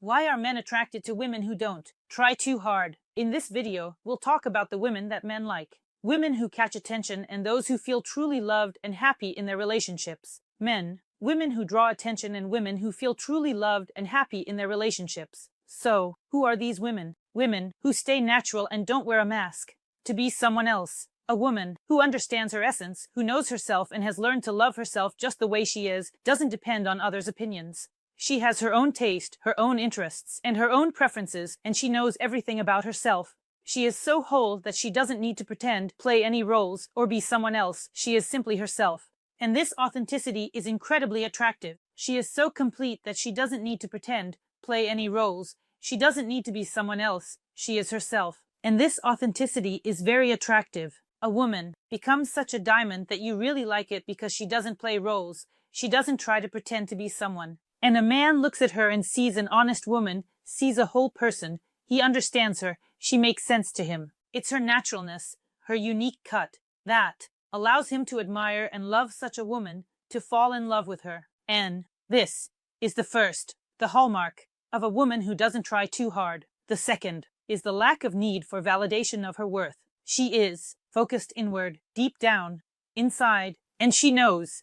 Why are men attracted to women who don't try too hard? In this video, we'll talk about the women that men like. Women who catch attention and those who feel truly loved and happy in their relationships. Men, women who draw attention and women who feel truly loved and happy in their relationships. So, who are these women? Women who stay natural and don't wear a mask to be someone else. A woman who understands her essence, who knows herself and has learned to love herself just the way she is, doesn't depend on others' opinions. She has her own taste, her own interests, and her own preferences, and she knows everything about herself. She is so whole that she doesn't need to pretend, play any roles, or be someone else. She is simply herself. And this authenticity is incredibly attractive. She is so complete that she doesn't need to pretend, play any roles. She doesn't need to be someone else. She is herself. And this authenticity is very attractive. A woman becomes such a diamond that you really like it because she doesn't play roles. She doesn't try to pretend to be someone. And a man looks at her and sees an honest woman, sees a whole person. He understands her. She makes sense to him. It's her naturalness, her unique cut, that allows him to admire and love such a woman, to fall in love with her. And this is the first, the hallmark, of a woman who doesn't try too hard. The second is the lack of need for validation of her worth. She is focused inward, deep down, inside, and she knows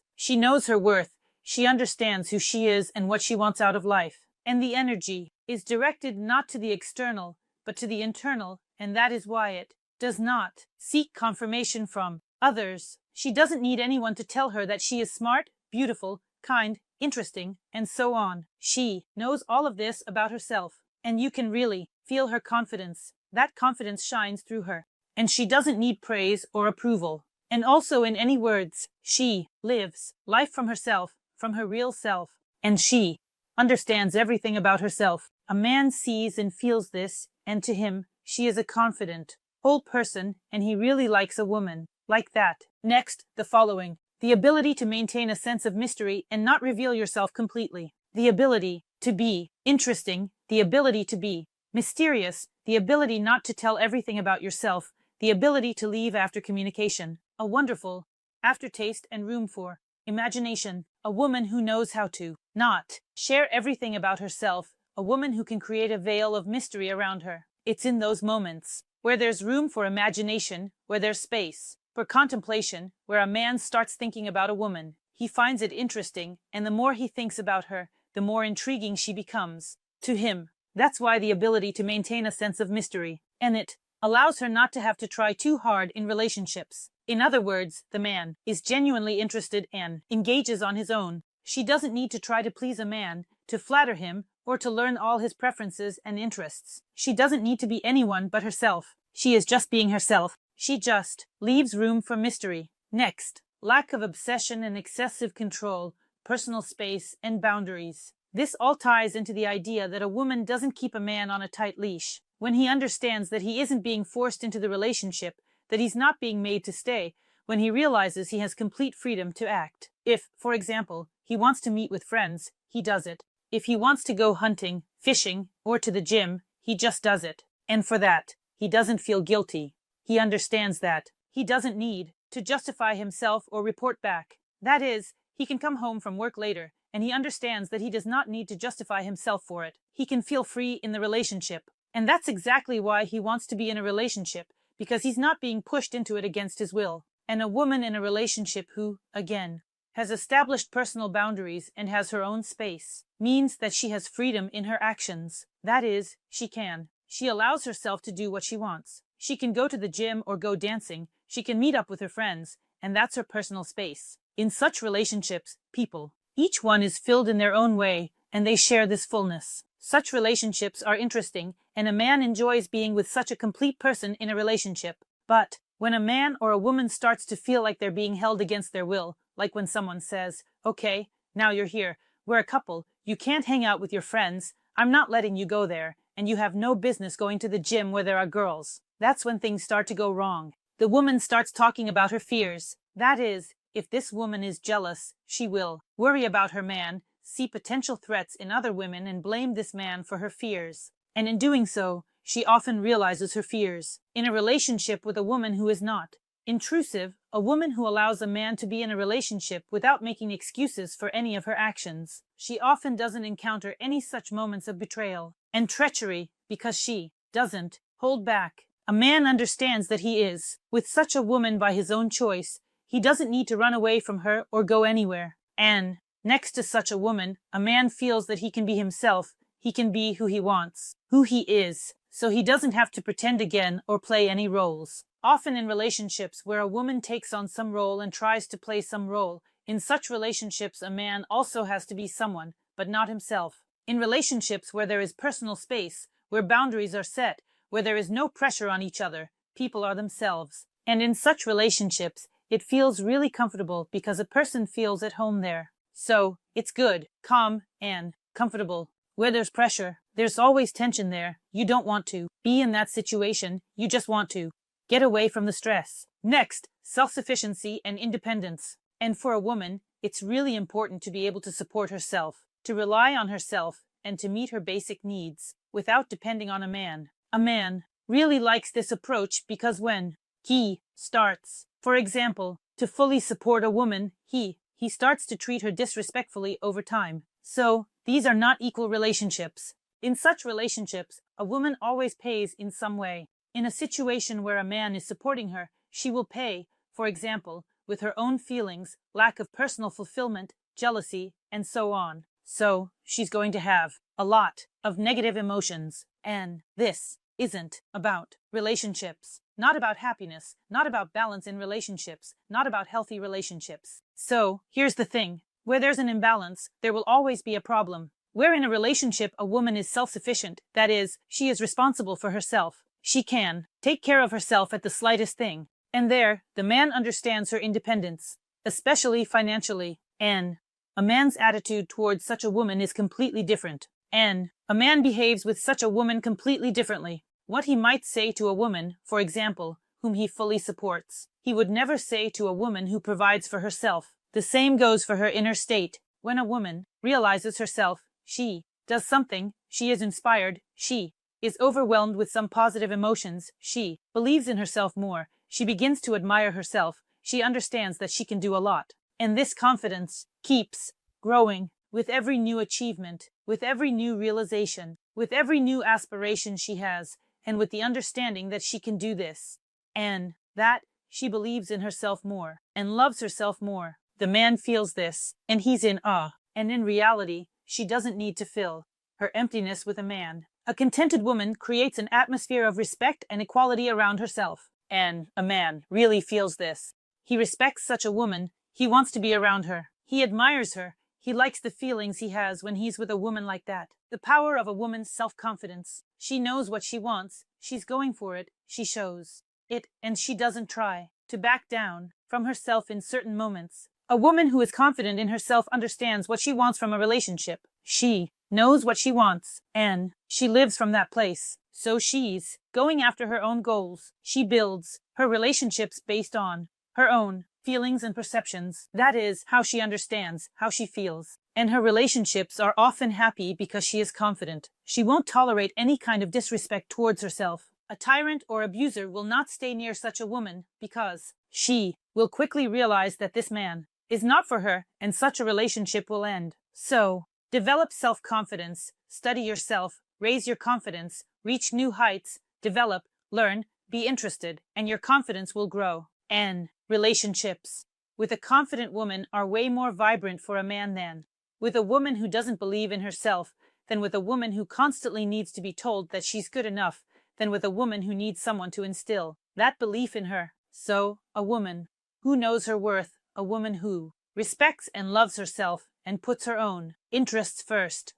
her worth. She understands who she is and what she wants out of life. And the energy is directed not to the external, but to the internal, and that is why it does not seek confirmation from others. She doesn't need anyone to tell her that she is smart, beautiful, kind, interesting, and so on. She knows all of this about herself, and you can really feel her confidence. That confidence shines through her. And she doesn't need praise or approval. And also in any words, she lives life from herself, from her real self. And she understands everything about herself. A man sees and feels this, and to him, she is a confident, whole person, and he really likes a woman like that. Next, the following. The ability to maintain a sense of mystery and not reveal yourself completely. The ability to be interesting. The ability to be mysterious. The ability not to tell everything about yourself. The ability to leave after communication. A wonderful aftertaste and room for imagination. A woman who knows how to not share everything about herself. A woman who can create a veil of mystery around her. It's in those moments where there's room for imagination, where there's space for contemplation, where a man starts thinking about a woman. He finds it interesting, and the more he thinks about her, the more intriguing she becomes to him. That's why the ability to maintain a sense of mystery, and it allows her not to have to try too hard in relationships. In other words, the man is genuinely interested and engages on his own. She doesn't need to try to please a man, to flatter him, or to learn all his preferences and interests. She doesn't need to be anyone but herself. She is just being herself. She just leaves room for mystery. Next, lack of obsession and excessive control, personal space, and boundaries. This all ties into the idea that a woman doesn't keep a man on a tight leash. When he understands that he isn't being forced into the relationship, that he's not being made to stay, when he realizes he has complete freedom to act. If, for example, he wants to meet with friends, he does it. If he wants to go hunting, fishing, or to the gym, he just does it. And for that, he doesn't feel guilty. He understands that he doesn't need to justify himself or report back. That is, he can come home from work later, and he understands that he does not need to justify himself for it. He can feel free in the relationship. And that's exactly why he wants to be in a relationship, because he's not being pushed into it against his will. And a woman in a relationship who, again, has established personal boundaries and has her own space, means that she has freedom in her actions. That is, she allows herself to do what she wants. She can go to the gym or go dancing. She can meet up with her friends, and that's her personal space. In such relationships, people, each one is filled in their own way, and they share this fullness. Such relationships are interesting, and a man enjoys being with such a complete person in a relationship. But when a man or a woman starts to feel like they're being held against their will, like when someone says, "Okay, now you're here. We're a couple. You can't hang out with your friends. I'm not letting you go there. And you have no business going to the gym where there are girls." That's when things start to go wrong. The woman starts talking about her fears. That is, if this woman is jealous, she will worry about her man, see potential threats in other women, and blame this man for her fears. And in doing so, she often realizes her fears. In a relationship with a woman who is not Intrusive, a woman who allows a man to be in a relationship without making excuses for any of her actions. She often doesn't encounter any such moments of betrayal and treachery because she doesn't hold back. A man understands that he is with such a woman by his own choice. He doesn't need to run away from her or go anywhere. And next to such a woman, a man feels that he can be himself. He can be who he wants, who he is, so he doesn't have to pretend again or play any roles. Often in relationships where a woman takes on some role and tries to play some role, in such relationships a man also has to be someone, but not himself. In relationships where there is personal space, where boundaries are set, where there is no pressure on each other, people are themselves. And in such relationships, it feels really comfortable because a person feels at home there. So, it's good, calm, and comfortable. Where there's pressure, there's always tension there. You don't want to be in that situation, you just want to get away from the stress. Next, self-sufficiency and independence. And for a woman, it's really important to be able to support herself, to rely on herself, and to meet her basic needs without depending on a man. A man really likes this approach because when he starts, for example, to fully support a woman, he starts to treat her disrespectfully over time. So, these are not equal relationships. In such relationships, a woman always pays in some way. In a situation where a man is supporting her, she will pay, for example, with her own feelings, lack of personal fulfillment, jealousy, and so on. So, she's going to have a lot of negative emotions. And this isn't about relationships, not about happiness, not about balance in relationships, not about healthy relationships. So, here's the thing. Where there's an imbalance, there will always be a problem. Where in a relationship a woman is self-sufficient, that is, she is responsible for herself. She can take care of herself at the slightest thing. And there, the man understands her independence, especially financially. And a man's attitude towards such a woman is completely different. And a man behaves with such a woman completely differently. What he might say to a woman, for example, whom he fully supports, he would never say to a woman who provides for herself. The same goes for her inner state. When a woman realizes herself, she does something, she is inspired, she is overwhelmed with some positive emotions, she believes in herself more, she begins to admire herself, she understands that she can do a lot. And this confidence keeps growing with every new achievement, with every new realization, with every new aspiration she has, and with the understanding that she can do this. And that she believes in herself more and loves herself more. The man feels this, and he's in awe. And in reality, she doesn't need to fill her emptiness with a man. A contented woman creates an atmosphere of respect and equality around herself. And a man really feels this. He respects such a woman. He wants to be around her. He admires her. He likes the feelings he has when he's with a woman like that. The power of a woman's self-confidence. She knows what she wants. She's going for it. She shows it, and she doesn't try to back down from herself in certain moments. A woman who is confident in herself understands what she wants from a relationship. She knows what she wants, and she lives from that place. So she's going after her own goals. She builds her relationships based on her own feelings and perceptions. That is how she understands, how she feels. And her relationships are often happy because she is confident. She won't tolerate any kind of disrespect towards herself. A tyrant or abuser will not stay near such a woman because she will quickly realize that this man is not for her, and such a relationship will end. So, develop self-confidence, study yourself, raise your confidence, reach new heights, develop, learn, be interested, and your confidence will grow. And relationships with a confident woman are way more vibrant for a man than with a woman who doesn't believe in herself, than with a woman who constantly needs to be told that she's good enough, than with a woman who needs someone to instill that belief in her. So, a woman who knows her worth, a woman who respects and loves herself and puts her own interests first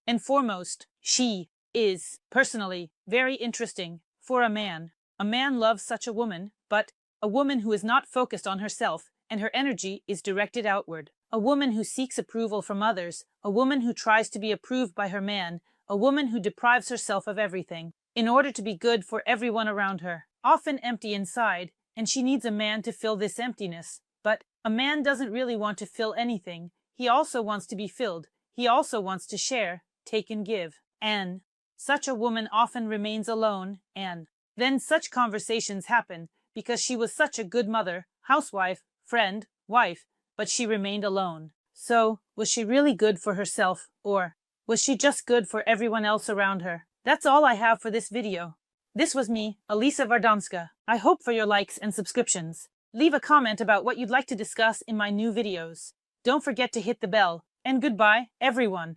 and foremost. She is, personally, very interesting for a man. A man loves such a woman, but a woman who is not focused on herself and her energy is directed outward. A woman who seeks approval from others, a woman who tries to be approved by her man, a woman who deprives herself of everything in order to be good for everyone around her, often empty inside, and she needs a man to fill this emptiness. But a man doesn't really want to fill anything. He also wants to be filled. He also wants to share, take and give. And such a woman often remains alone, and then such conversations happen because she was such a good mother, housewife, friend, wife, but she remained alone. So, was she really good for herself, or was she just good for everyone else around her? That's all I have for this video. This was me, Elisa Vardanska. I hope for your likes and subscriptions. Leave a comment about what you'd like to discuss in my new videos. Don't forget to hit the bell, and goodbye, everyone.